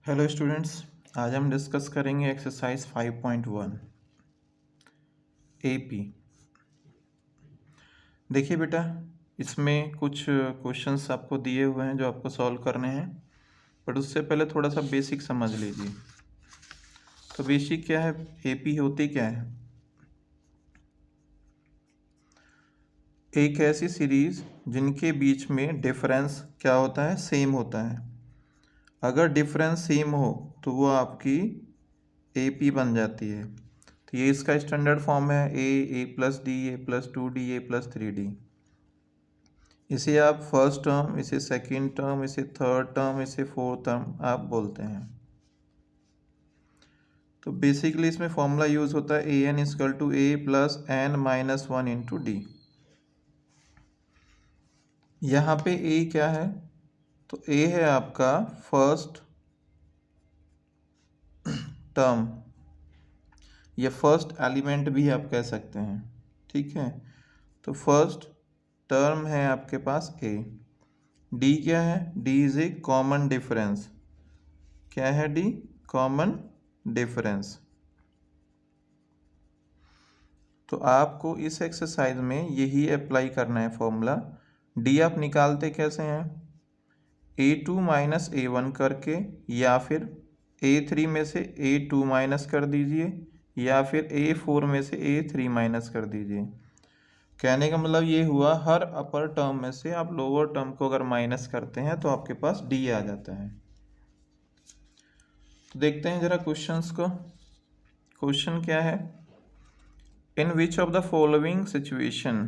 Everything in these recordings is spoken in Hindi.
हेलो स्टूडेंट्स, आज हम डिस्कस करेंगे एक्सरसाइज 5.1 एपी। देखिए बेटा, इसमें कुछ क्वेश्चंस आपको दिए हुए हैं जो आपको सॉल्व करने हैं, बट उससे पहले थोड़ा सा बेसिक समझ लीजिए। तो बेसिक क्या है, एपी होती क्या है? एक ऐसी सीरीज जिनके बीच में डिफरेंस क्या होता है, सेम होता है। अगर डिफरेंस सेम हो तो वो आपकी एपी बन जाती है। तो ये इसका स्टैंडर्ड फॉर्म है ए+डी, a+2d, a+3d। इसे आप फर्स्ट टर्म, इसे सेकंड टर्म, इसे थर्ड टर्म, इसे फोर्थ टर्म आप बोलते हैं। तो बेसिकली इसमें फॉर्मूला यूज होता है an=a+n-1 × d। यहाँ पे a क्या है? तो a है आपका फर्स्ट टर्म या फर्स्ट एलिमेंट भी आप कह सकते हैं, ठीक है। तो फर्स्ट टर्म है आपके पास a। d क्या है? d is a common difference. क्या है d? Common difference. तो आपको इस एक्सरसाइज में यही अप्लाई करना है फॉर्मूला। d आप निकालते कैसे हैं? a2 माइनस a1 करके, या फिर a3 में से a2 माइनस कर दीजिए, या फिर a4 में से a3 माइनस कर दीजिए। कहने का मतलब ये हुआ, हर अपर टर्म में से आप लोअर टर्म को अगर माइनस करते हैं तो आपके पास d आ जाता है। तो देखते हैं जरा क्वेश्चंस को। क्वेश्चन क्या है? In which of the following situation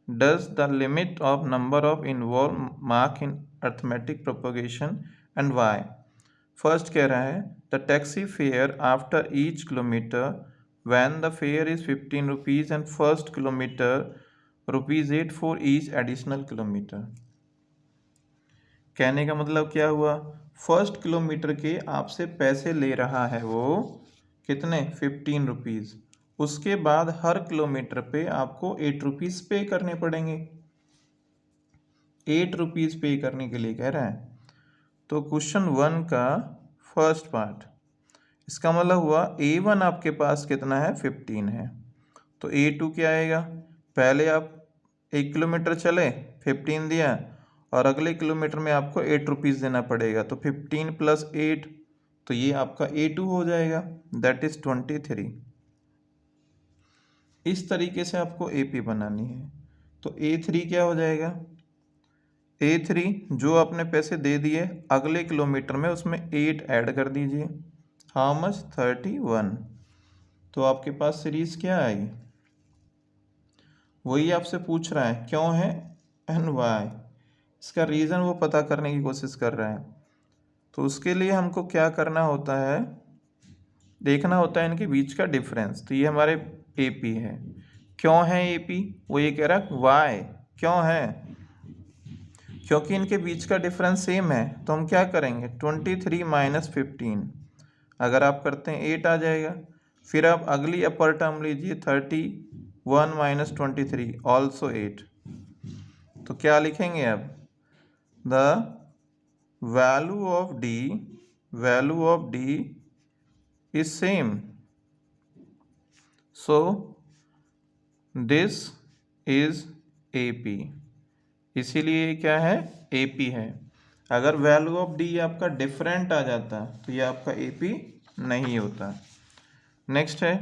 does the limit of number of involved mark in arithmetic propagation and why? First कह रहा है the taxi fare after each kilometer when the fare is 15 rupees and first kilometer rupees 8 for each additional kilometer। कहने का मतलब क्या हुआ? फर्स्ट किलोमीटर के आपसे पैसे ले रहा है वो, कितने? 15 रुपीज़। उसके बाद हर किलोमीटर पे आपको 8 रुपीज़ पे करने पड़ेंगे। 8 रुपीज़ पे करने के लिए कह रहा है। तो क्वेश्चन 1 का फर्स्ट पार्ट, इसका मतलब हुआ A1 आपके पास कितना है? 15 है। तो A2 क्या आएगा? पहले आप 1 किलोमीटर चले, 15 दिया, और अगले किलोमीटर में आपको 8 रुपीज़ देना पड़ेगा। तो 15 + 8, तो ये आपका A2 हो जाएगा, दैट इज़ 23। इस तरीके से आपको AP बनानी है। तो A3 क्या हो जाएगा? A3 जो आपने पैसे दे दिए, अगले किलोमीटर में उसमें 8 ऐड कर दीजिए। How much? 31। तो आपके पास सीरीज क्या आएगी? वही आपसे पूछ रहा है क्यों है एंड वाई। इसका रीज़न वो पता करने की कोशिश कर रहा है। तो उसके लिए हमको क्या करना होता है? देखना होता है इनके बीच का डिफरेंस। तो ये हमारे AP है। क्यों है AP? वो ये कह रहा है वाई, क्यों है? क्योंकि इनके बीच का डिफरेंस सेम है। तो हम क्या करेंगे? 23 - 15 अगर आप करते हैं 8 आ जाएगा। फिर आप अगली अपर टर्म लीजिए, 31 - 23 ऑल्सो 8। तो क्या लिखेंगे अब? The value of d is same, so this is AP। इसीलिए क्या है? AP है। अगर वैल्यू ऑफ d आपका डिफरेंट आ जाता तो ये आपका AP नहीं होता। नेक्स्ट है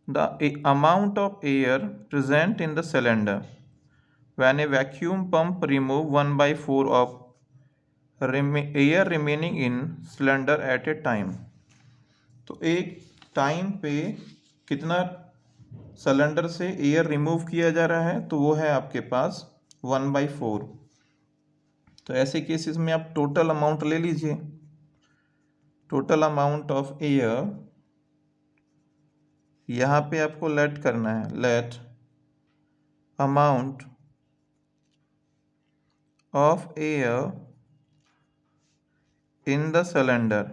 the amount of air present in the cylinder when a vacuum pump remove 1/4 of air remaining in cylinder at a time। तो एक टाइम पे कितना सिलेंडर से एयर रिमूव किया जा रहा है? तो वो है आपके पास 1/4। तो ऐसे केसेस में आप टोटल अमाउंट ले लीजिए। टोटल अमाउंट ऑफ एयर यहाँ पे आपको लेट करना है, let amount of air in the cylinder.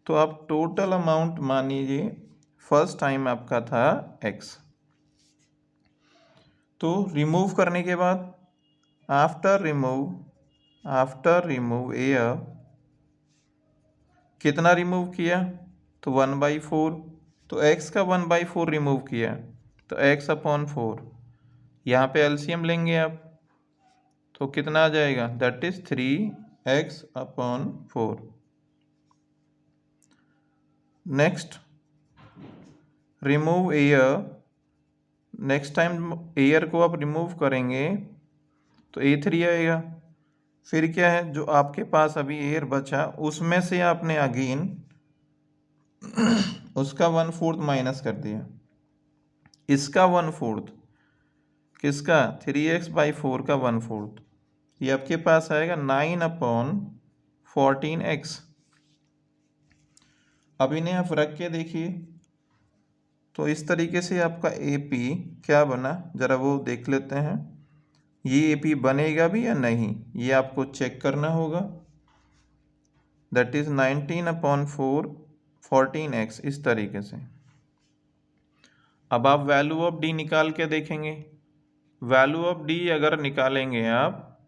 तो आप टोटल अमाउंट मान लीजिए, फर्स्ट टाइम आपका था x। तो रिमूव करने के बाद आफ्टर रिमूव एयर कितना रिमूव किया, तो 1/4, तो x का 1/4 रिमूव किया तो x/4, यहाँ पे एलसीएम लेंगे आप तो कितना आ जाएगा, that is 3x/4। Next remove air, next time air को आप रिमूव करेंगे तो A3 आएगा। फिर क्या है, जो आपके पास अभी एयर बचा उसमें से आपने अगेन उसका 1/4 माइनस कर दिया, इसका 1/4, किसका, 3x/4 का 1/4, ये आपके पास आएगा 9/14x। अब इन्हें आप रख के देखिए तो इस तरीके से आपका AP क्या बना, जरा वो देख लेते हैं। ये AP बनेगा भी या नहीं, ये आपको चेक करना होगा। दैट इज 19/4 14x, इस तरीके से। अब आप वैल्यू ऑफ D निकाल के देखेंगे। वैल्यू ऑफ D अगर निकालेंगे आप,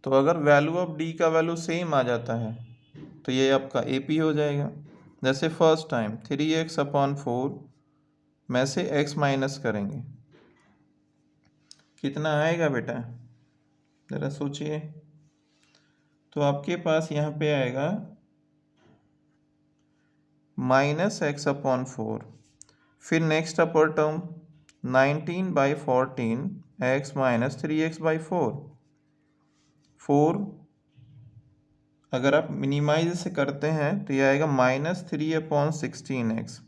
तो अगर वैल्यू ऑफ D का वैल्यू सेम आ जाता है तो ये आपका AP हो जाएगा। जैसे फर्स्ट टाइम 3x/4 में से x माइनस करेंगे, कितना आएगा बेटा, ज़रा सोचिए। तो आपके पास यहाँ पे आएगा -x/4, फिर नेक्स्ट अपर टर्म 19/14 x माइनस 3x/4। 4 अगर आप मिनिमाइज से करते हैं तो ये आएगा -3/16x।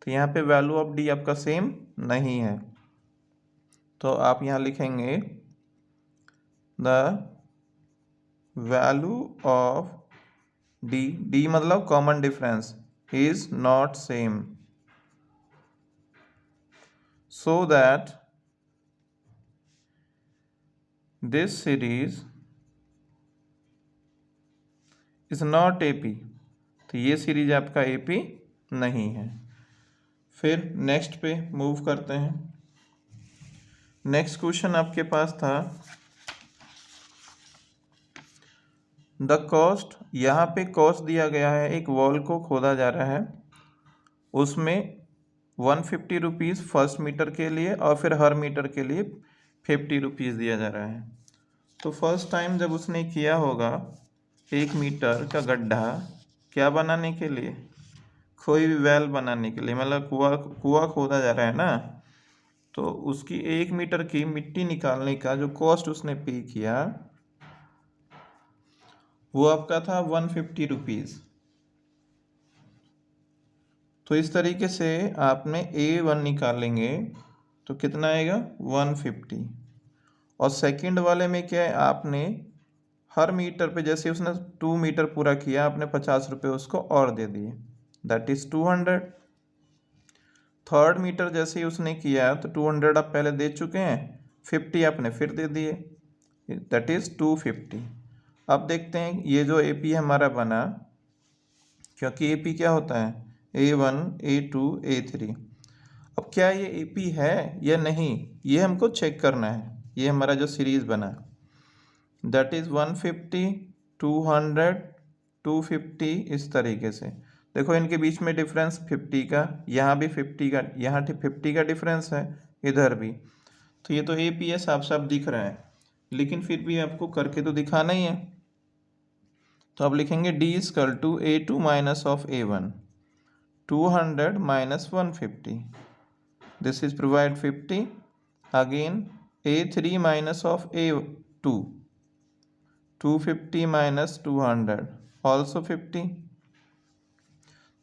तो यहाँ पे वैल्यू ऑफ D आपका सेम नहीं है, तो आप यहाँ लिखेंगे द वैल्यू ऑफ D मतलब common difference, is not same, so that this series is not AP। तो ये सीरीज आपका AP नहीं है। फिर नेक्स्ट पे मूव करते हैं। नेक्स्ट क्वेश्चन आपके पास था द कॉस्ट, यहाँ पे कॉस्ट दिया गया है, एक वॉल को खोदा जा रहा है, उसमें 150 रुपीज़ फर्स्ट मीटर के लिए और फिर हर मीटर के लिए 50 रुपीज़ दिया जा रहा है। तो फर्स्ट टाइम जब उसने किया होगा 1 मीटर का गड्ढा क्या बनाने के लिए, कोई भी वेल बनाने के लिए, मतलब कुआं खोदा जा रहा है ना, तो उसकी 1 मीटर की मिट्टी निकालने का जो कॉस्ट उसने पे किया वो आपका था 150 रुपीज़। तो इस तरीके से आपने A1 निकालेंगे तो कितना आएगा 150, और सेकंड वाले में क्या है, आपने हर मीटर पे जैसे उसने 2 मीटर पूरा किया आपने 50 रुपये उसको और दे दिए, दैट इज 200। थर्ड मीटर जैसे ही उसने किया तो 200 आप पहले दे चुके हैं, 50 आपने फिर दे दिए, दैट इज 250। अब देखते हैं ये जो AP हमारा बना, क्योंकि AP क्या होता है A1 A2 A3। अब क्या ये AP है या नहीं, ये हमको चेक करना है। ये हमारा जो सीरीज बना दैट इज 150 200 250, इस तरीके से। देखो इनके बीच में डिफरेंस 50 का, यहाँ भी 50 का, यहाँ 50 का डिफरेंस है, इधर भी। तो ये तो AP है, साफ साफ दिख रहा है, लेकिन फिर भी आपको करके तो दिखाना ही है। तो आप लिखेंगे D = A2 minus of A1, 200 minus 150, this is provide 50, again A3 minus of A2, 250 minus 200 also 50।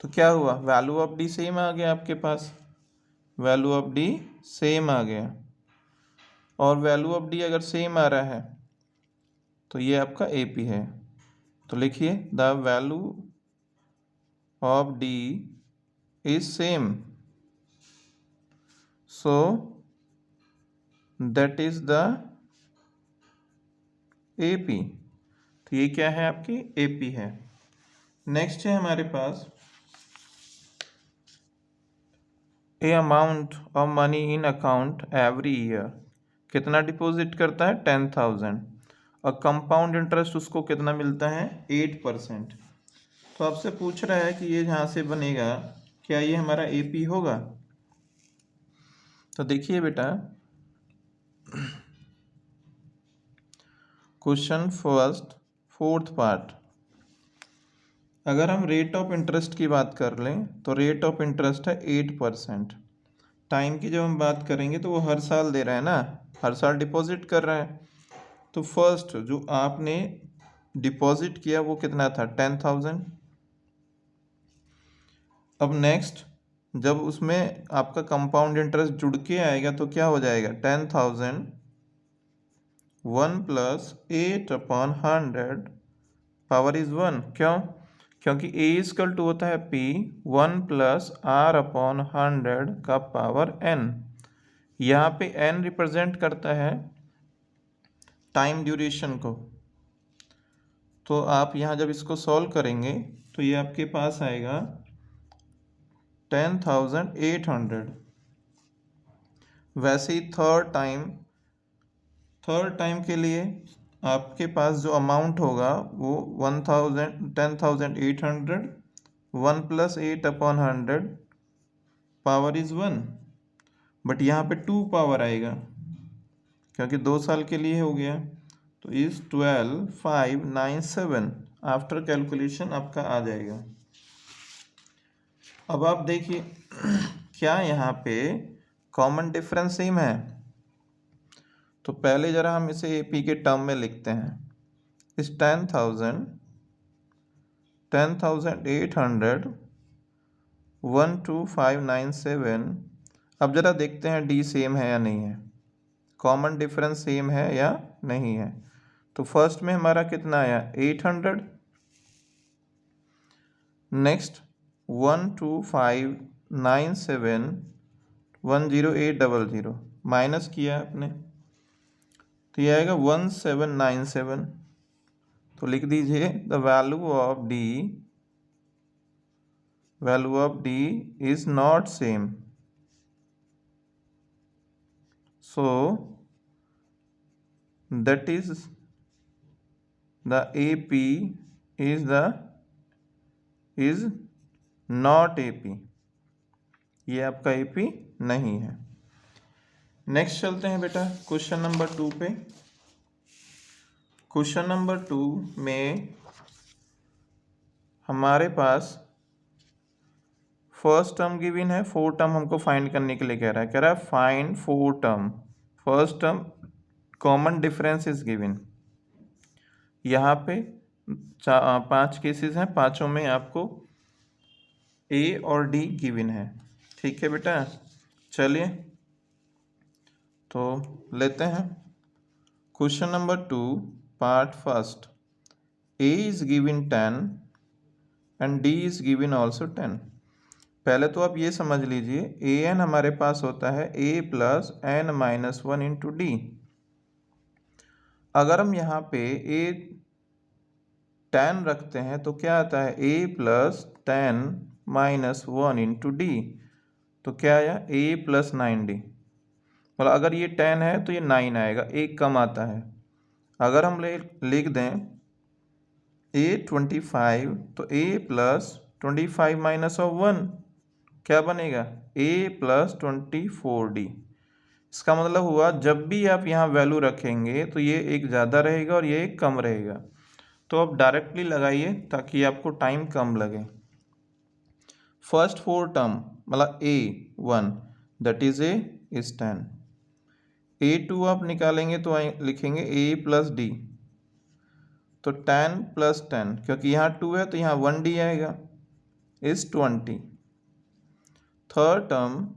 तो क्या हुआ, वैल्यू ऑफ D सेम आ गया आपके पास, वैल्यू ऑफ D सेम आ गया। और वैल्यू ऑफ D अगर सेम आ रहा है तो ये आपका AP है। तो लिखिए the value of D is same, so that is the AP। तो ये क्या है, आपकी AP है। नेक्स्ट है हमारे पास a amount of money in account every year, कितना डिपॉजिट करता है 10,000। और कंपाउंड इंटरेस्ट उसको कितना मिलता है 8%। तो आपसे पूछ रहा है कि ये यहाँ से बनेगा, क्या ये हमारा एपी होगा? तो देखिए बेटा, क्वेश्चन फर्स्ट फोर्थ पार्ट, अगर हम रेट ऑफ इंटरेस्ट की बात कर लें तो रेट ऑफ इंटरेस्ट है 8%। टाइम की जब हम बात करेंगे तो वो हर साल दे रहा है ना, हर साल डिपॉजिट कर रहा है। तो फर्स्ट जो आपने डिपॉजिट किया वो कितना था 10,000। अब नेक्स्ट जब उसमें आपका कंपाउंड इंटरेस्ट जुड़ के आएगा तो क्या हो जाएगा 10,000 1 प्लस 8/100 पावर इज 1। क्यों? क्योंकि ए इजकल टू होता है P 1 प्लस R/100 का पावर n। यहाँ पे n रिप्रेजेंट करता है टाइम ड्यूरेशन को। तो आप यहाँ जब इसको सॉल्व करेंगे तो ये आपके पास आएगा 10,800। वैसे ही थर्ड टाइम के लिए आपके पास जो अमाउंट होगा वो 10,800 1 प्लस 8/100 पावर इज 1। बट यहाँ पे 2 पावर आएगा क्योंकि 2 साल के लिए हो गया। तो इज 12,597 आफ्टर कैलकुलेशन आपका आ जाएगा। अब आप देखिए क्या यहाँ पे कॉमन डिफरेंस सेम है? तो पहले जरा हम इसे एपी के टर्म में लिखते हैं। इस 10,800 12,597। अब जरा देखते हैं डी सेम है या नहीं है, कॉमन डिफरेंस सेम है या नहीं है। तो फर्स्ट में हमारा कितना आया 800। नेक्स्ट 12,597 10800 माइनस किया आपने तो ये आएगा 1797। तो लिख दीजिए the value of D is not same. So that is the AP is not AP। ये आपका AP नहीं है। नेक्स्ट चलते हैं बेटा क्वेश्चन नंबर 2 पे। क्वेश्चन नंबर 2 में हमारे पास फर्स्ट टर्म गिवन है, 4 टर्म हमको फाइंड करने के लिए कह रहा है find 4 term. First term common difference is given. यहाँ पे 5 केसेस हैं, पांचों में आपको ए और डी गिवन है। ठीक है बेटा, चलिए तो लेते हैं question number 2 part first. A is given 10 and D is given also 10। पहले तो आप ये समझ लीजिए ए एन हमारे पास होता है a plus N minus 1 into D. अगर हम यहाँ पे a 10 रखते हैं तो क्या आता है a plus 10 minus 1 into D. तो क्या आया a प्लस 9d। मतलब अगर ये 10 है तो ये 9 आएगा, एक कम आता है। अगर हम लिख दें a 25 तो a प्लस 25 माइनस ऑफ 1 क्या बनेगा a प्लस 24d। इसका मतलब हुआ जब भी आप यहाँ वैल्यू रखेंगे तो ये एक ज़्यादा रहेगा और ये एक कम रहेगा। तो आप डायरेक्टली लगाइए ताकि आपको टाइम कम लगे। फर्स्ट 4 टर्म मतलब a1 that is a is 10। a2 आप निकालेंगे तो लिखेंगे a प्लस डी। तो 10 प्लस 10 क्योंकि यहाँ 2 है तो यहाँ 1d आएगा is 20। Third term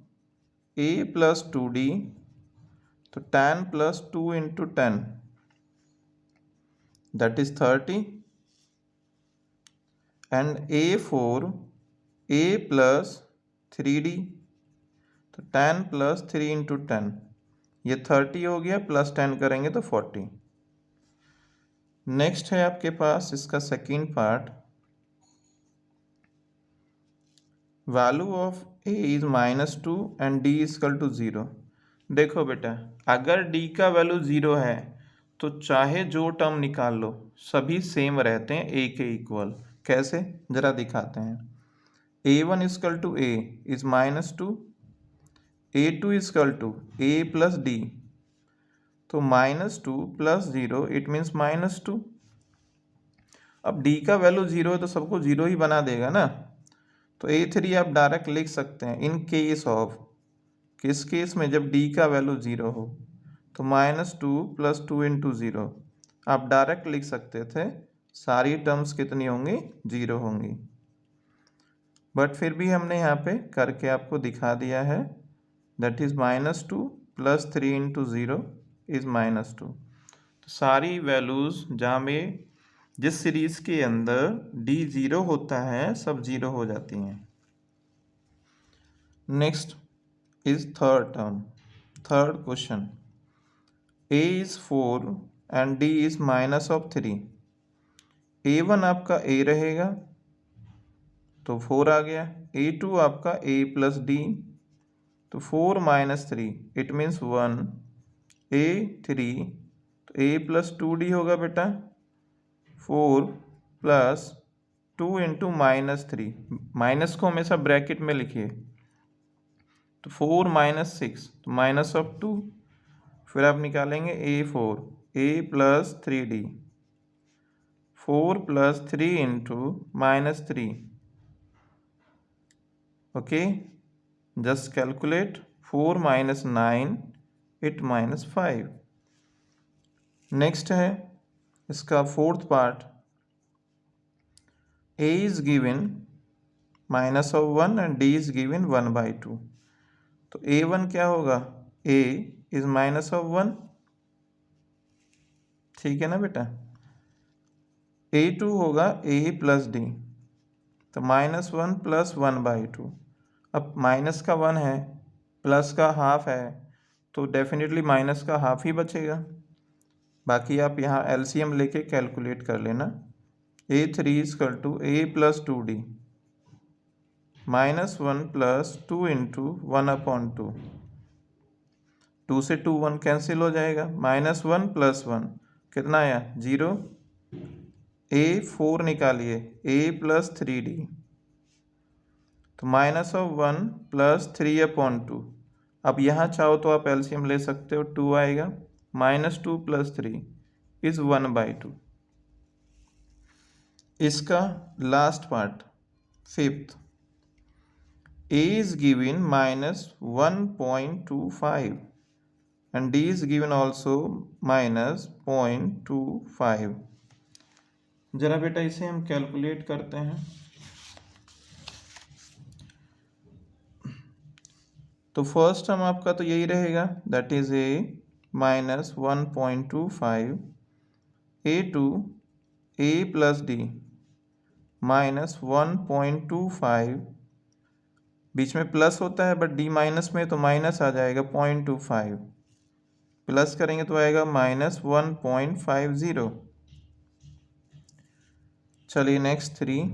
a plus 2d तो 10 plus 2 into 10 that is 30। And a4 a plus 3d तो 10 प्लस 3 इंटू 10 ये 30 हो गया, प्लस 10 करेंगे तो 40। नेक्स्ट है आपके पास इसका second part, value of a is -2 and d is equal to 0। देखो बेटा अगर d का वैल्यू 0 है तो चाहे जो टर्म निकाल लो सभी सेम रहते हैं ए के इक्वल। कैसे, जरा दिखाते हैं। a1 is equal to A is -2, a2 is equal to a plus D, तो -2 प्लस 0 इट मीन्स -2। अब d का वैल्यू 0 है तो सबको 0 ही बना देगा ना, तो a3 आप डायरेक्ट लिख सकते हैं इन केस ऑफ, किस केस में, जब d का वैल्यू 0 हो, तो -2 प्लस 2 इंटू 0 आप डायरेक्ट लिख सकते थे, सारी टर्म्स कितनी होंगी, 0 होंगी। बट फिर भी हमने यहाँ पे करके आपको दिखा दिया है, that is -2 plus 3 into 0 is -2। तो सारी वैल्यूज जहाँ में जिस सीरीज के अंदर d 0 होता है सब 0 हो जाती हैं। Next is third term, third question. a is 4 and d is -3। a1 आपका a रहेगा तो 4 आ गया, a2 आपका a प्लस डी, तो 4 - 3 इट मीन्स 1, a3 तो a प्लस 2d होगा बेटा, 4 प्लस 2 इंटू -3, माइनस को हमेशा ब्रैकेट में लिखिए, तो 4 - 6 तो -2, फिर आप निकालेंगे a4 a plus 3d, 4 plus 3 into -3, okay, just calculate, 4 - 9 it -5। Next है इसका fourth part, a is given -1 and d is given 1/2, तो a1 क्या होगा, a is -1, ठीक है ना बेटा, a2 होगा a प्लस डी, तो -1 प्लस 1/2, अब माइनस का 1 है प्लस का हाफ है तो डेफिनेटली माइनस का हाफ ही बचेगा, बाकी आप यहाँ एलसीएम लेके कैलकुलेट कर लेना। a3 is equal to a plus 2d, -1 plus 2 into 1/2, 2 से 2 1 कैंसिल हो जाएगा, -1 प्लस 1 कितना आया, 0, a4 निकालिए a प्लस 3d, तो -1 प्लस 3/2, अब यहाँ चाहो तो आप एलसीएम ले सकते हो, 2 आएगा, -2 प्लस 3 इज 1/2। इसका last part fifth, a is given -1.25 and d is given also -0.25। जरा बेटा इसे हम कैलकुलेट करते हैं। तो फर्स्ट टर्म आपका तो यही रहेगा, that is a -1.25, a2 a plus D -1.25, बीच में प्लस होता है बट डी माइनस में तो माइनस आ जाएगा, 0.25 प्लस करेंगे तो आएगा -1.50। चलिए नेक्स्ट 3,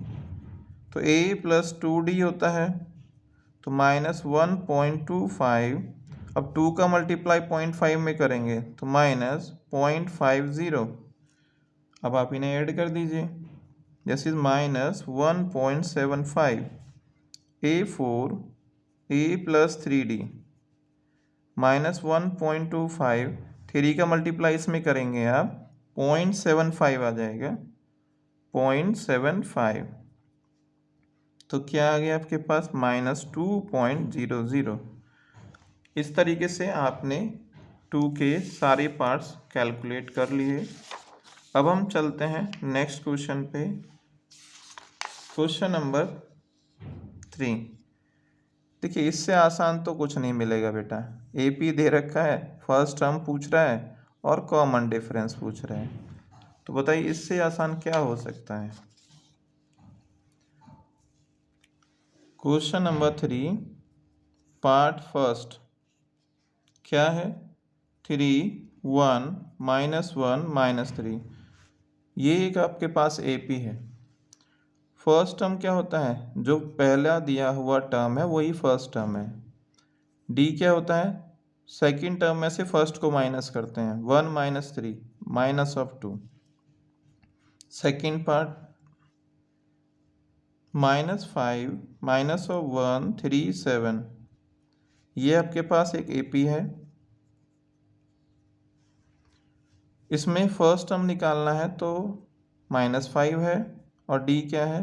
तो a प्लस 2d होता है तो -1.25, अब 2 का मल्टीप्लाई 0.5 में करेंगे तो -0.50, अब आप इन्हें ऐड कर दीजिए, this is -1.75, a4 a plus 3d -1.25, 3 का मल्टीप्लाई इसमें करेंगे आप 0.75 आ जाएगा, 0.75, तो क्या आ गया आपके पास, -2.00। इस तरीके से आपने 2 के सारे पार्ट्स कैलकुलेट कर लिए। अब हम चलते हैं नेक्स्ट क्वेश्चन पे, क्वेश्चन नंबर 3। देखिए इससे आसान तो कुछ नहीं मिलेगा बेटा, एपी दे रखा है, फर्स्ट टर्म पूछ रहा है और कॉमन डिफरेंस पूछ रहा है, तो बताइए इससे आसान क्या हो सकता है। क्वेश्चन नंबर 3 पार्ट फर्स्ट क्या है, 3 1 -1 -3, ये एक आपके पास एपी है। फर्स्ट टर्म क्या होता है, जो पहला दिया हुआ टर्म है वही फर्स्ट टर्म है। डी क्या होता है, सेकंड टर्म में से फर्स्ट को माइनस करते हैं, 1 - 3 minus of 2। Second part -5 minus of 1 3 7। ये आपके पास एक AP है। इसमें फर्स्ट टर्म निकालना है तो -5 है और D क्या है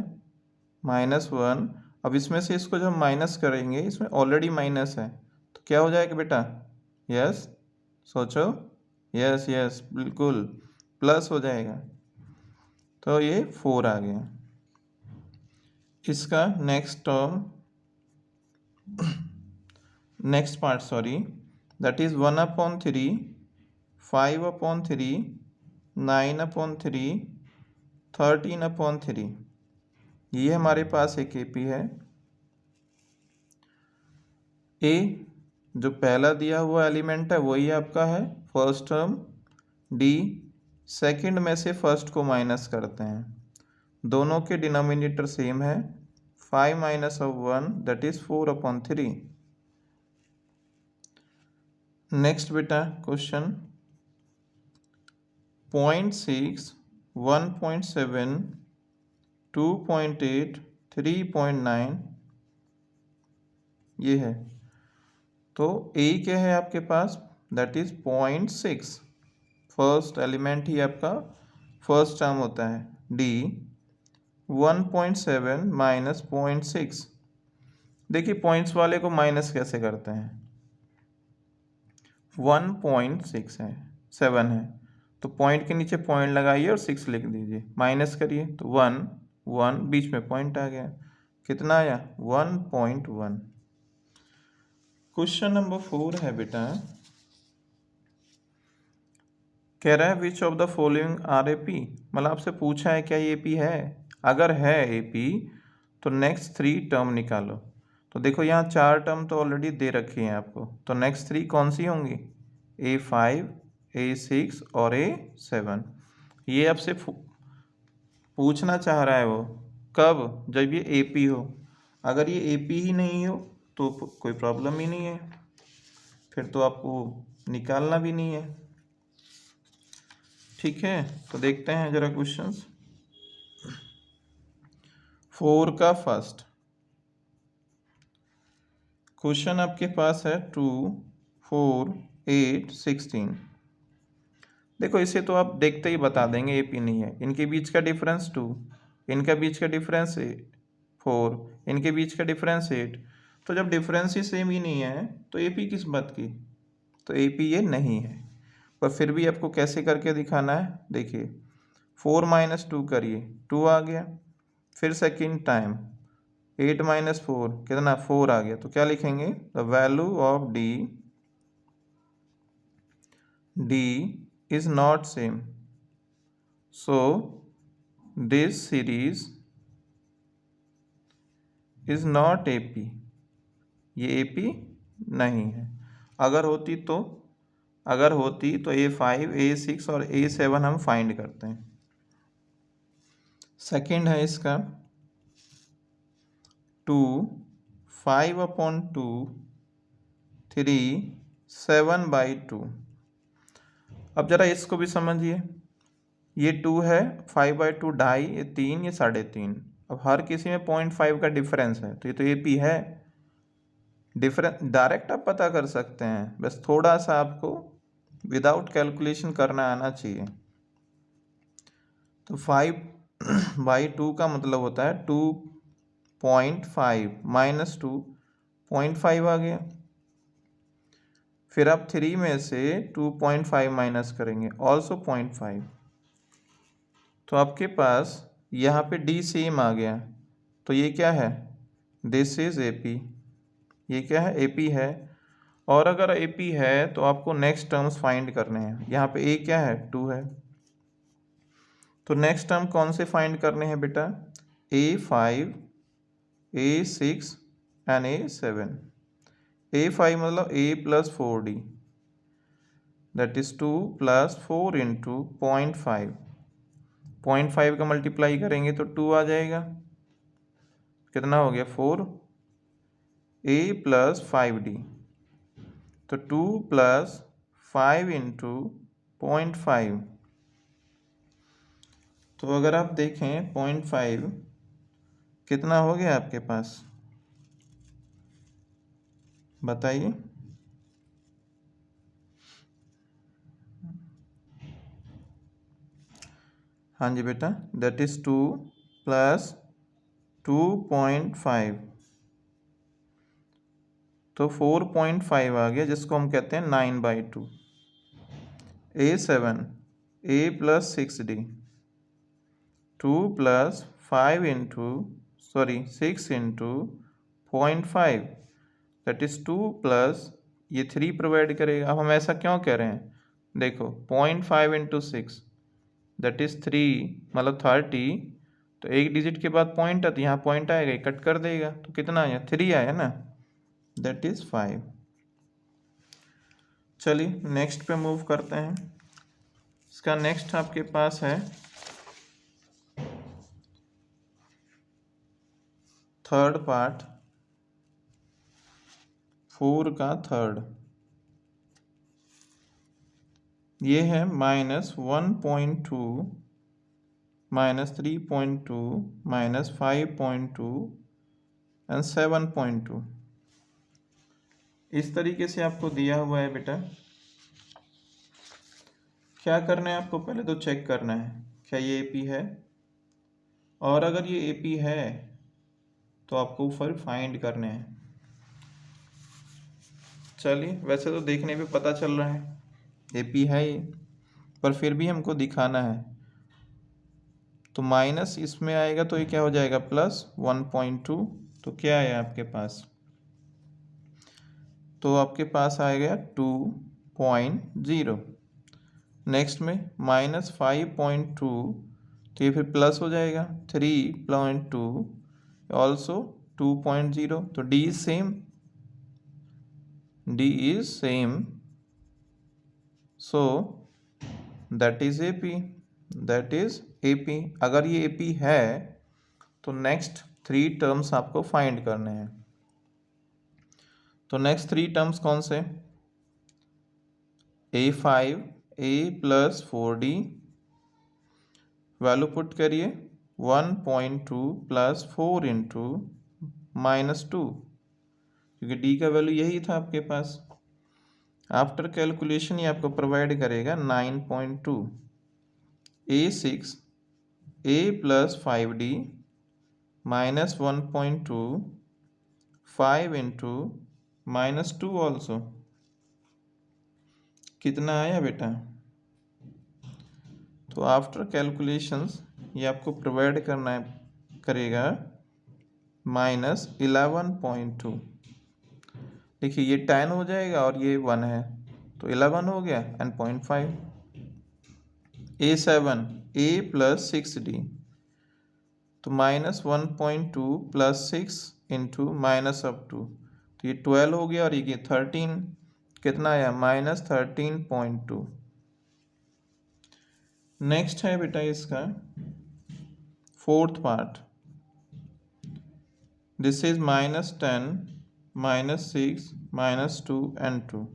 -1। अब इसमें से इसको जब माइनस करेंगे, इसमें ऑलरेडी माइनस है तो क्या हो जाएगा बेटा? यस, सोचो। यस यस, बिल्कुल प्लस हो जाएगा। तो ये 4 आ गया। इसका next term, next part sorry, that is 1/3 5/3 9/3 13/3। ये हमारे पास एक AP है। ए जो पहला दिया हुआ एलिमेंट है वही आपका है फर्स्ट टर्म। डी सेकंड में से फर्स्ट को माइनस करते हैं, दोनों के डिनोमिनेटर सेम है। 5 minus of 1 that is 4/3। Next बेटा क्वेश्चन 0.6 1.7 2.8 3.9 ये है। तो ए क्या है आपके पास? दैट इज 0.6, फर्स्ट एलिमेंट ही आपका फर्स्ट टर्म होता है। D 1.7 minus 0.6। देखिए पॉइंट्स वाले को माइनस कैसे करते हैं? 1.6 है, 7 है तो पॉइंट के नीचे पॉइंट लगाइए और 6 लिख दीजिए, माइनस करिए तो 1 1 बीच में पॉइंट आ गया। कितना आया? 1.1। क्वेश्चन नंबर 4 है बेटा, कह रहा है which of the following are AP। मतलब आपसे पूछा है क्या ये AP है। अगर है AP तो नेक्स्ट 3 टर्म निकालो। तो देखो यहाँ 4 टर्म तो ऑलरेडी दे रखी हैं आपको, तो नेक्स्ट 3 कौन सी होंगी? A5 A6 और A7। ये आपसे पूछना चाह रहा है वो कब? जब ये AP हो। अगर ये AP ही नहीं हो तो कोई प्रॉब्लम ही नहीं है, फिर तो आपको निकालना भी नहीं है। ठीक है, तो देखते हैं जरा क्वेश्चंस। 4 का फर्स्ट क्वेश्चन आपके पास है 2 4 8 16। देखो इसे तो आप देखते ही बता देंगे AP नहीं है। इनके बीच का डिफरेंस 2, इनका बीच का डिफरेंस 4, इनके बीच का डिफरेंस 8। तो जब डिफरेंस ही सेम ही नहीं है तो AP किस बात की? तो AP ये नहीं है। पर फिर भी आपको कैसे करके दिखाना है? देखिए 4 माइनस 2 करिए, 2 आ गया। फिर सेकेंड टाइम 8 माइनस 4 कितना? 4 आ गया। तो क्या लिखेंगे? The value of D is not same, so this series is not AP। ये AP नहीं है। अगर होती तो A5 A6 और A7 हम फाइंड करते हैं। सेकेंड है इसका 2 5/2 3 7/2। अब जरा इसको भी समझिए, ये 2 है, 5/2 ढाई, ये 3, ये 3.5। अब हर किसी में 0.5 का डिफरेंस है तो ये तो AP है। डिफरेंस डायरेक्ट आप पता कर सकते हैं, बस थोड़ा सा आपको विदाउट कैलकुलेशन करना आना चाहिए। तो 5/2 का मतलब होता है 2.5 माइनस 2 0.5 आ गया। फिर आप 3 में से 2.5 माइनस करेंगे, ऑल्सो 0.5। तो आपके पास यहाँ पे D सेम आ गया। तो ये क्या है? This is AP। ये क्या है? AP है। और अगर AP है तो आपको नेक्स्ट टर्म्स फाइंड करने हैं। यहाँ पे A क्या है? 2 है। तो नेक्स्ट टर्म कौन से फाइंड करने हैं बेटा? A5 A6 and A7। A5 मतलब A plus 4D, that is 2 plus 4 into 0.5। 0.5 का मल्टीप्लाई करेंगे तो 2 आ जाएगा। कितना हो गया? 4 A प्लस 5D। तो 2 प्लस 5 इंटू 0.5 तो अगर आप देखें 0.5 कितना हो गया आपके पास, बताइए। हाँ जी बेटा, दैट इज 2 प्लस 2.5, तो 4.5 आ गया, जिसको हम कहते हैं 9/2। A7 A plus 6D, 2 plus 5 into 6 into 0.5, that is 2 plus ये 3 प्रोवाइड करेगा। अब हम ऐसा क्यों कह रहे हैं, देखो 0.5 इंटू 6 दैट इज 3, मतलब 30, तो एक डिजिट के बाद पॉइंट है तो यहाँ पॉइंट आएगा, कट कर देगा, तो कितना आया, 3 आया ना, दैट इज 5। चलिए नेक्स्ट पे मूव करते हैं। इसका नेक्स्ट आपके पास है थर्ड पार्ट, 4 का थर्ड। ये है -1.2 -3.2 -5.2 एंड 7.2। इस तरीके से आपको दिया हुआ है बेटा। क्या करना है आपको, पहले तो चेक करना है क्या ये एपी है, और अगर ये एपी है तो आपको फिर फाइंड करने हैं। चलिए, वैसे तो देखने पे पता चल रहा है एपी है ये, पर फिर भी हमको दिखाना है। तो माइनस इसमें आएगा तो ये क्या हो जाएगा, +1.2, तो क्या है आपके पास, तो आपके पास आएगा 2.0। नेक्स्ट में -5.2, तो ये फिर प्लस हो जाएगा 3.2, ऑल्सो 2.0, तो D is same, D is same, so that is AP, that is AP। अगर ये AP है तो नेक्स्ट 3 टर्म्स आपको फाइंड करने हैं। तो नेक्स्ट 3 टर्म्स कौन से, A5 A plus 4D, value put करिए 1.2 प्लस 4 इंटू -2, क्योंकि D का वैल्यू यही था आपके पास। आफ्टर कैलकुलेशन ये आपको प्रोवाइड करेगा 9.2। A6 A plus 5D -1.2 5 into -2 also, कितना आया बेटा, तो आफ्टर कैलकुलेशंस ये आपको प्रोवाइड करना है, करेगा -11.2। देखिए ये 10 हो जाएगा और ये 1 है, तो 11 हो गया and 0.5। A7 A plus 6D, तो -1.2 प्लस 6 इंटू -2, तो ये 12 हो गया और ये 13, कितना आया, -13.2। नेक्स्ट है बेटा इसका fourth part, this is -10 -6 -2 and 2।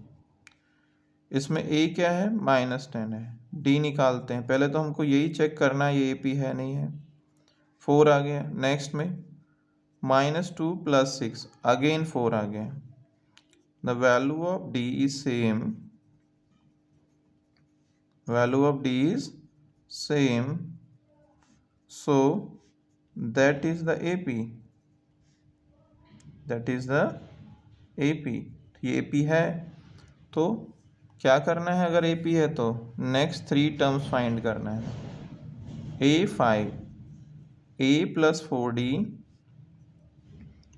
इसमें A क्या है, -10 है, D निकालते हैं। पहले तो हमको यही चेक करना है ये AP है नहीं है। 4 आ गया, नेक्स्ट में -2 प्लस 6, अगेन 4 आ गया। The value of D is same, value of D is same, so that is the AP, that is the AP। ये AP है, तो क्या करना है, अगर AP है तो नेक्स्ट 3 टर्म्स फाइंड करना है। A5 A plus 4D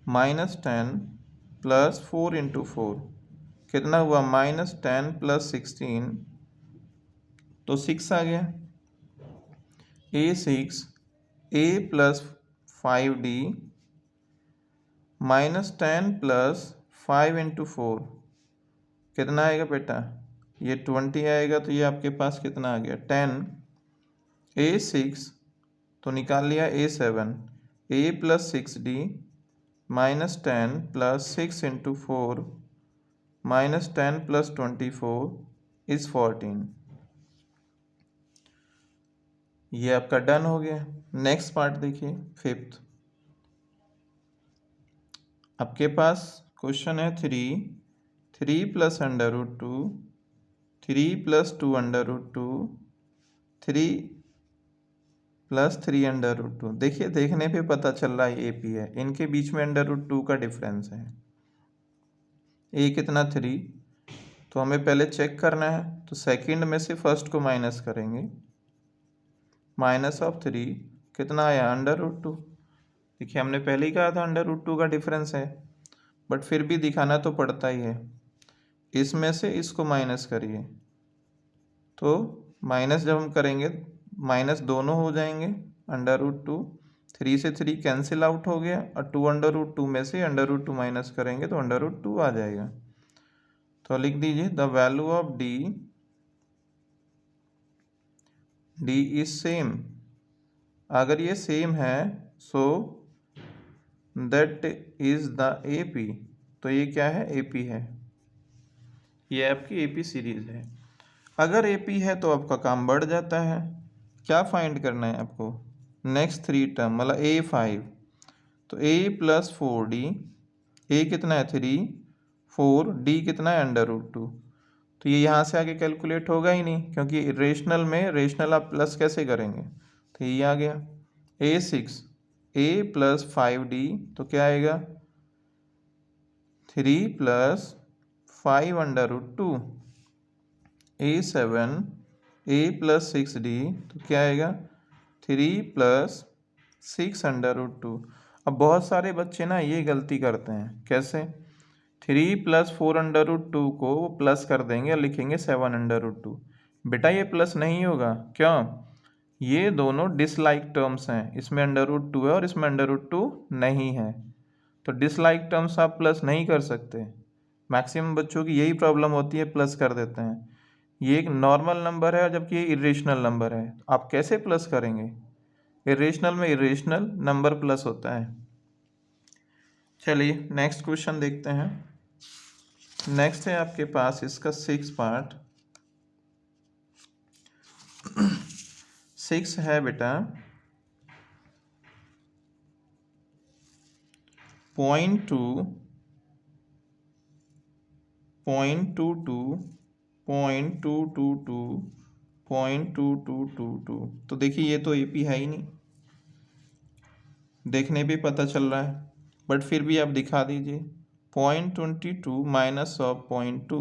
-10 plus 4 into 4, कितना हुआ, -10 प्लस 16, तो 6 आ गया। A6 A plus 5D -10 plus 5 into 4, कितना आएगा बेटा, ये 20 आएगा, तो ये आपके पास कितना आ गया, 10। A6 तो निकाल लिया, A7 A plus 6D -10 plus 6 into 4 -10 plus 24 is 14। ये आपका डन हो गया। नेक्स्ट पार्ट देखिए, फिफ्थ। आपके पास क्वेश्चन है 3 plus under root 2, 3 plus 2 under root 2, 3 plus 3 under root 2। देखिए, देखने पे पता चल रहा है AP है, इनके बीच में अंडर रूट 2 का डिफरेंस है। ए कितना 3, तो हमें पहले चेक करना है, तो सेकंड में से फर्स्ट को माइनस करेंगे। -3 कितना आया, अंडर रूट 2। देखिए, हमने पहले ही कहा था अंडर रूट 2 का डिफरेंस है, बट फिर भी दिखाना तो पड़ता ही है। इसमें से इसको माइनस करिए, तो माइनस जब हम करेंगे माइनस दोनों हो जाएंगे। अंडर रूट 2, 3 से 3 कैंसिल आउट हो गया, और 2 अंडर रूट 2 में से अंडर रूट 2 माइनस करेंगे तो अंडर रूट 2 आ जाएगा। तो लिख दीजिए the value of D is same. अगर ये सेम है so that is the AP। तो ये क्या है, AP है, ये आपकी AP सीरीज है। अगर AP है तो आपका काम बढ़ जाता है। क्या फाइंड करना है आपको, नेक्स्ट 3 टर्म मतलब A5, तो A प्लस 4D, A कितना है 3, 4, D कितना है अंडर रूट 2। तो ये यहाँ से आगे कैलकुलेट होगा ही नहीं, क्योंकि रेशनल में रेशनल आप प्लस कैसे करेंगे, तो ये आ गया। A6, A प्लस 5D, तो क्या आएगा 3 plus 5 under root 2। A7, A plus 6D, तो क्या आएगा 3 प्लस 6 अंडर रूट 2। अब बहुत सारे बच्चे ना ये गलती करते हैं, कैसे, 3 प्लस 4 अंडर रूट 2 को वो प्लस कर देंगे और लिखेंगे 7 अंडर रूट 2। बेटा ये प्लस नहीं होगा, क्यों, ये दोनों डिसलाइक टर्म्स हैं, इसमें अंडर रूट 2 है और इसमें अंडर रूट 2 नहीं है, तो डिसलाइक टर्म्स आप प्लस नहीं कर सकते। मैक्सिमम बच्चों की यही प्रॉब्लम होती है, प्लस कर देते हैं। ये एक नॉर्मल नंबर है जबकि ये इरेशनल नंबर है, आप कैसे प्लस करेंगे, इरेशनल में इरेशनल नंबर प्लस होता है। चलिए नेक्स्ट क्वेश्चन देखते हैं। नेक्स्ट है आपके पास इसका 6 पार्ट। 6 है बेटा 0.2, 0.22, 0.222, 0.2222। तो देखिए ये तो AP है ही नहीं, देखने पे पता चल रहा है, बट फिर भी आप दिखा दीजिए। 0.22 माइनस ऑफ 0.2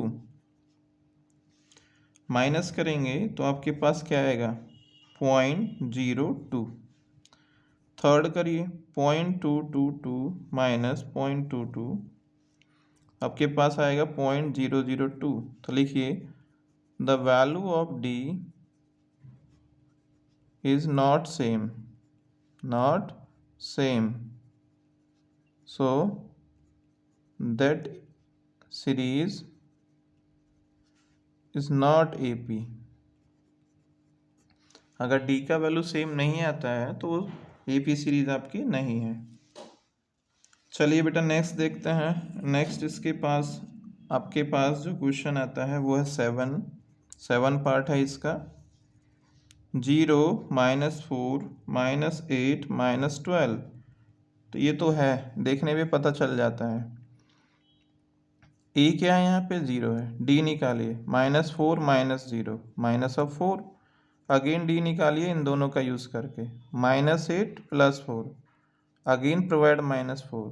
माइनस करेंगे तो आपके पास क्या आएगा 0.02। थर्ड करिए 0.222 माइनस 0.22, आपके पास आएगा 0.002। तो लिखिए the value of D is not same, not same, so that series is not AP। अगर D का वैल्यू सेम नहीं आता है तो AP सीरीज आपकी नहीं है। चलिए बेटा नेक्स्ट देखते हैं। नेक्स्ट इसके पास आपके पास जो क्वेश्चन आता है वो है 7 पार्ट है इसका। 0, -4, -8, -12। तो ये तो है, देखने पे पता चल जाता है। ए क्या है, यहाँ पे 0 है, D निकालिए, -4 -0 माइनस ऑफ 4, अगेन D निकालिए इन दोनों का यूज़ करके, -8 + 4, अगेन प्रोवाइड -4।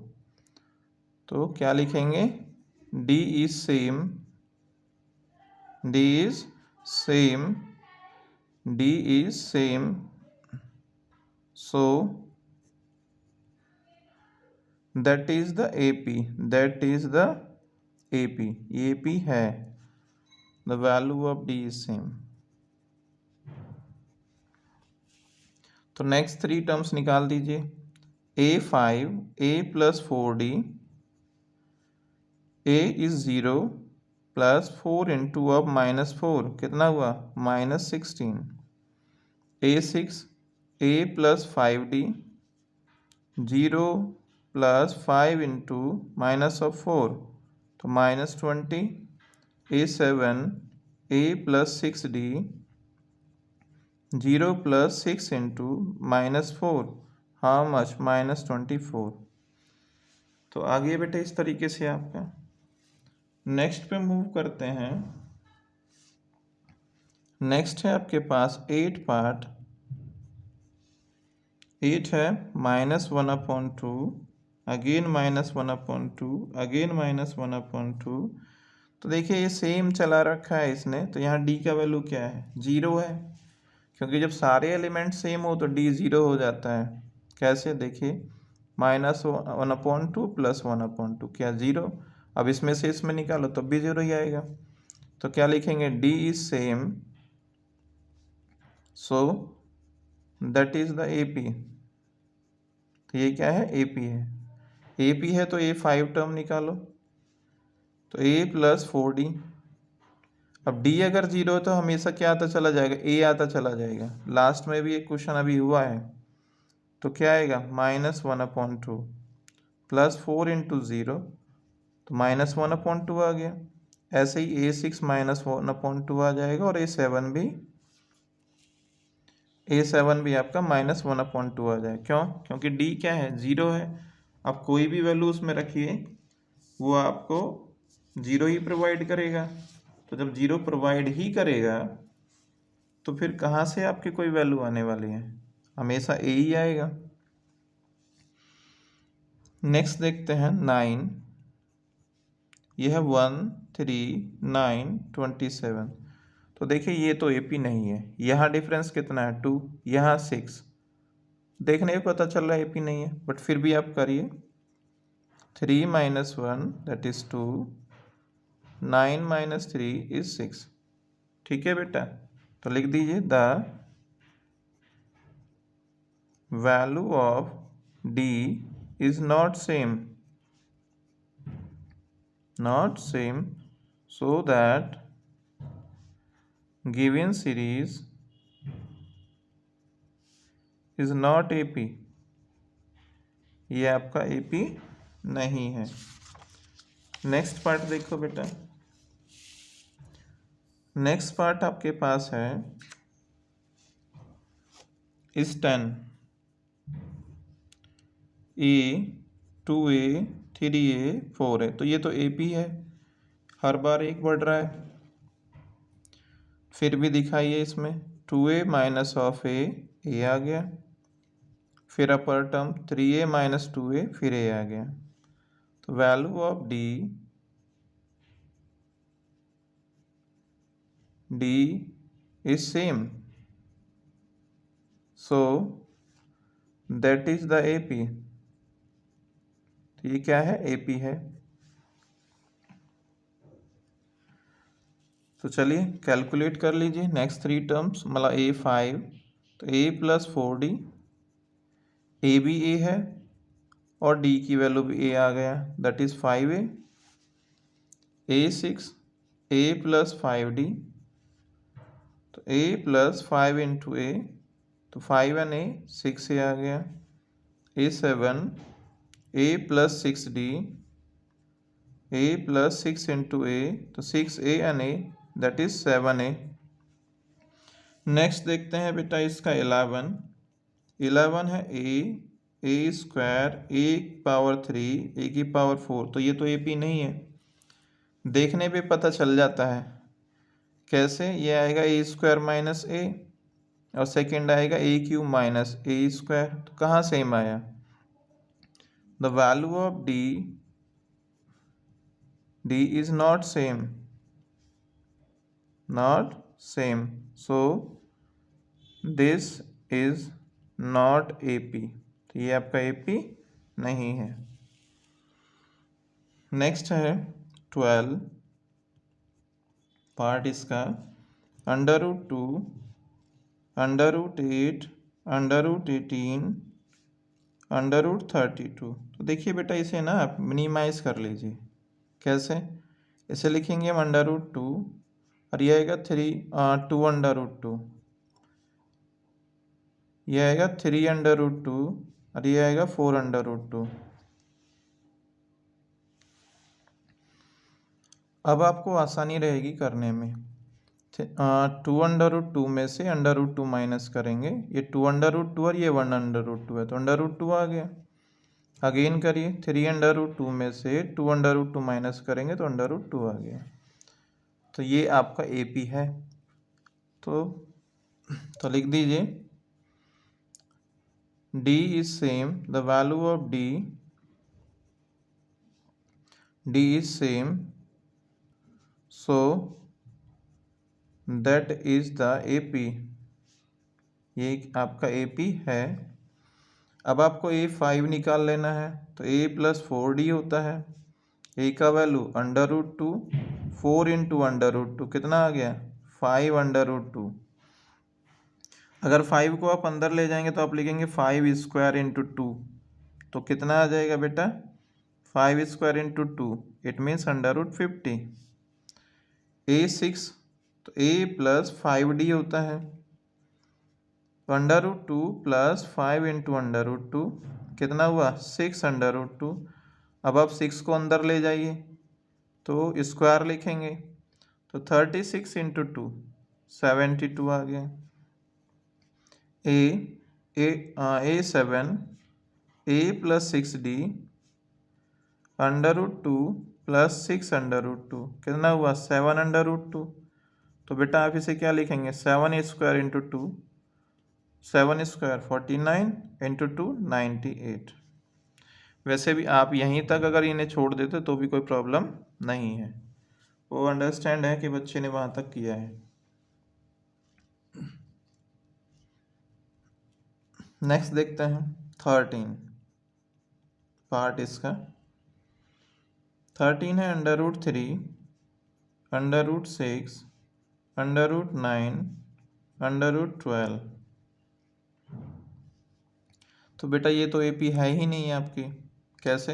तो क्या लिखेंगे, D is same, D is same, D is same, so that is the AP, that is the AP, AP है, the value of D is same. तो नेक्स्ट 3 टर्म्स निकाल दीजिए। A5, A + 4D, A is 0 + 4 into अब -4 कितना हुआ -16। A6, A + 5D, 0 + 5 इंटू -4 तो -20। A7, A + 6D, 0 plus 6 into -4 how much -24। तो आगे बेटा इस तरीके से आपका नेक्स्ट पे मूव करते हैं। नेक्स्ट है आपके पास 8 पार्ट। 8 है -1/2 अगेन -1/2 अगेन -1/2। तो देखिए ये सेम चला रखा है इसने, तो यहाँ d का वैल्यू क्या है 0 है, क्योंकि जब सारे एलिमेंट सेम हो तो d 0 हो जाता है। कैसे देखिए -1/2 प्लस 1/2 क्या 0। अब इसमें से इसमें निकालो तब भी 0 ही आएगा। तो क्या लिखेंगे d is same, so that is the AP। तो ये क्या है AP है। AP है तो ये 5 टर्म निकालो, तो A प्लस 4D। अब D अगर 0 है तो हमेशा क्या आता चला जाएगा A आता चला जाएगा। लास्ट में भी एक क्वेश्चन अभी हुआ है, तो क्या आएगा -1/2 प्लस 4 इंटू 0, तो -1/2 आ गया। ऐसे ही A6 -1/2 आ जाएगा, और A7 भी आपका -1/2 आ जाएगा। क्यों? क्योंकि D क्या है 0 है। आप कोई भी वैल्यू उसमें रखिए वो आपको 0 ही प्रोवाइड करेगा। तो जब 0 प्रोवाइड ही करेगा तो फिर कहाँ से आपकी कोई वैल्यू आने वाली है, हमेशा A ही आएगा। नेक्स्ट देखते हैं 9। यह है 1 3 9 27। तो देखिए ये तो AP नहीं है। यहाँ डिफरेंस कितना है 2, यहाँ 6। देखने पे पता चल रहा है AP नहीं है, बट फिर भी आप करिए। 3 - 1 दैट इज 2, 9 - 3 इज 6। ठीक है बेटा, तो लिख दीजिए the value of D is not same so that given series is not AP। ये आपका AP नहीं है। नेक्स्ट पार्ट देखो बेटा। नेक्स्ट पार्ट आपके पास है इस 10 A 2A 3A 4A। तो ये तो AP है, हर बार एक बढ़ रहा है। फिर भी दिखाइए इसमें 2A माइनस ऑफ A आ गया, फिर अपर टर्म 3A - 2A फिर A आ गया। तो value of D is same, so that is the AP। तो ये क्या है AP है। तो चलिए कैलकुलेट कर लीजिए नेक्स्ट 3 टर्म्स, मतलब A5, तो A प्लस 4D, A भी A है और D की वैल्यू भी A आ गया, that is 5A। A6 A plus 5D, तो A प्लस 5 इंटू A, तो 5 and A 6A आ गया। A7 A plus 6D, A plus 6 into A, तो 6A and A that is 7A। Next देखते हैं बेटा इसका 11 है A square A power 3 A की पावर 4। तो ये तो AP नहीं है, देखने पे पता चल जाता है। कैसे? ये आएगा A स्क्वायर माइनस A, और सेकेंड आएगा A³ माइनस A स्क्वायर। तो कहाँ सेम आया? The value of D is not same, so this is not AP। तो ये आपका AP नहीं है। नेक्स्ट है 12 पार्ट इसका √2 √8 √18 √32। तो देखिए बेटा इसे ना आप मिनिमाइज कर लीजिए। कैसे? इसे लिखेंगे हम √2, और ये आएगा 2 √2, ये आएगा 3 √2, और ये आएगा 4 √2। अब आपको आसानी रहेगी करने में। 2√2 में से √2 माइनस करेंगे, ये 2√2 और ये 1√2 है तो √2 आ गया। अगेन करिए, 3√2 में से 2√2 माइनस करेंगे तो √2 आ गया। तो ये आपका AP है। तो लिख दीजिए D is same, the value of D is same, so that is the AP। ये आपका AP है। अब आपको A5 निकाल लेना है तो A + 4D होता है। A का वैल्यू √2, 4 इंटू √2 कितना आ गया 5√2। अगर 5 को आप अंदर ले जाएंगे तो आप लिखेंगे 5 स्क्वायर इंटू 2, तो कितना आ जाएगा बेटा 5 square into 2, it means √50। A6 तो A + 5D होता है, √2 + 5 इंटू √2 कितना हुआ 6√2। अब आप 6 को अंदर ले जाइए तो स्क्वायर लिखेंगे तो 36 इंटू 2 72 आ गया। A7 A + 6D √2 + 6√2 कितना हुआ 7√2। तो बेटा आप इसे क्या लिखेंगे 7 स्क्वायर इंटू 2, 7 स्क्वायर 49 इंटू 2 98। वैसे भी आप यहीं तक अगर इन्हें छोड़ देते तो भी कोई प्रॉब्लम नहीं है, वो अंडरस्टैंड है कि बच्चे ने वहाँ तक किया है। नेक्स्ट देखते हैं 13 पार्ट इसका। 13 है √3, √6, √9, √12। तो बेटा ये तो AP है ही नहीं है आपकी। कैसे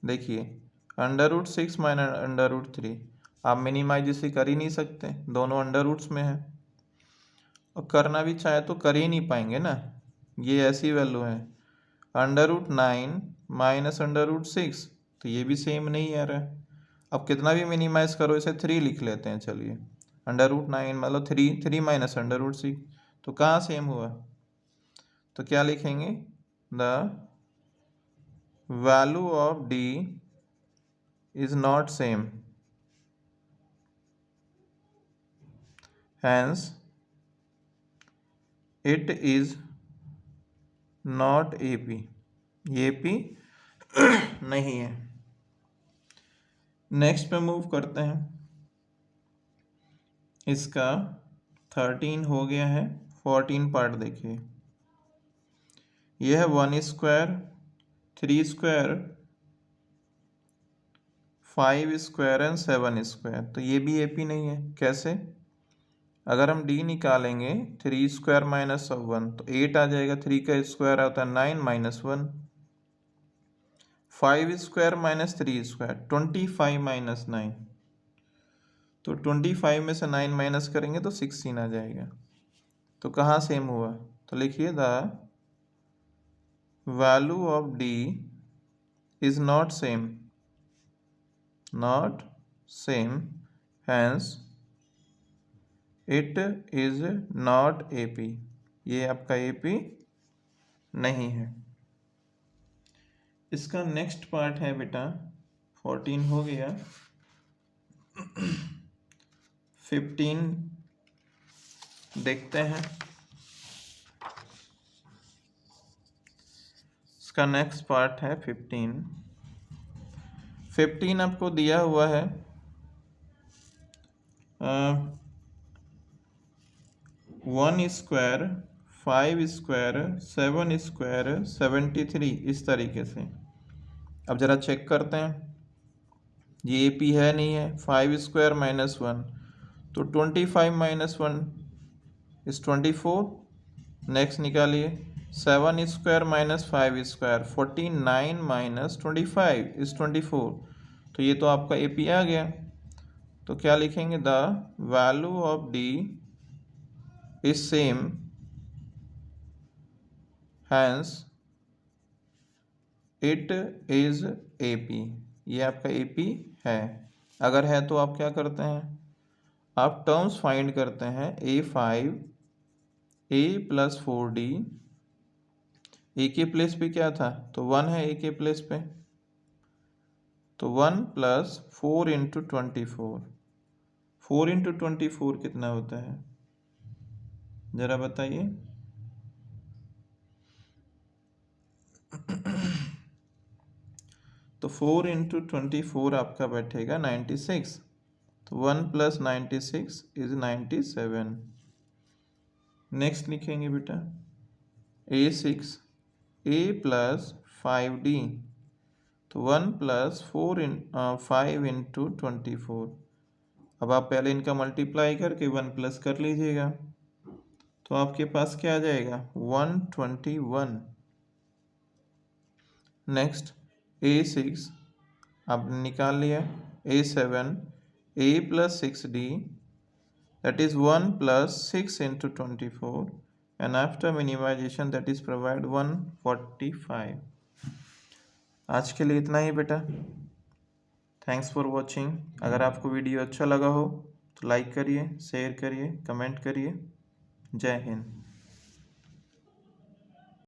देखिए √6 माइनस √3 आप मिनिमाइज इसे कर ही नहीं सकते, दोनों अंडर रूट्स में है और करना भी चाहे तो कर ही नहीं पाएंगे ना, ये ऐसी वैल्यू है। √9 माइनस √6 तो ये भी सेम नहीं आ रहा है। अब कितना भी मिनिमाइज करो इसे 3 लिख लेते हैं, चलिए √9 मतलब 3 माइनस √6 तो कहाँ सेम हुआ, तो क्या लिखेंगे the value of D is not same, hence it is not AP। ये AP नहीं है। नेक्स्ट पे मूव करते हैं, इसका 13 हो गया है। 14 पार्ट देखिए, यह है 1 square, 3 square, 5 square and 7 square, तो ये भी AP नहीं है। कैसे, अगर हम D निकालेंगे 3 स्क्वायर माइनस 1 तो 8 आ जाएगा, 3 का स्क्वायर आता है 9 minus 1, 5 square minus 3 square 25 minus 9, तो 25 में से 9 माइनस करेंगे तो 16 आ जाएगा। तो कहाँ सेम हुआ, तो लिखिए the value of D is not same, hence it is not AP। ये आपका AP नहीं है। इसका नेक्स्ट पार्ट है बेटा 14 हो गया। 15 देखते हैं, इसका नेक्स्ट पार्ट है 15 आपको दिया हुआ है 1 स्क्वायर, 5 स्क्वायर, 7 स्क्वायर, 73 इस तरीके से। अब ज़रा चेक करते हैं, ये AP है नहीं है। 5 स्क्वायर माइनस 1 तो 25 माइनस 1 इस 24। नेक्स्ट निकालिए 7 स्क्वायर माइनस 5 स्क्वायर 49 माइनस 25 इस 24, तो ये तो आपका AP आ गया। तो क्या लिखेंगे the value of D is same, hence it is AP। ये आपका AP है। अगर है तो आप क्या करते हैं, आप टर्म्स फाइंड करते हैं A5 A + 4D, ए के प्लेस पे क्या था तो 1 है ए के प्लेस पे, तो 1 + 4 × 24, 4 × 24 कितना होता है जरा बताइए। तो 4 × 24 आपका बैठेगा 96, तो 1 + 96 = 97। नेक्स्ट लिखेंगे बेटा A6 A + 5D, तो 1 + 5 × 24। अब आप पहले इनका मल्टीप्लाई करके 1 प्लस कर लीजिएगा, तो आपके पास क्या आ जाएगा 121। नेक्स्ट A6 आपने निकाल लिया, A7 A + 6D, that is 1 + 6 × 24, and after minimization that is provide 145। आज के लिए इतना ही बेटा। Thanks for watching. अगर आपको वीडियो अच्छा लगा हो तो लाइक करिए, शेयर करिए, कमेंट करिए। जय हिंद।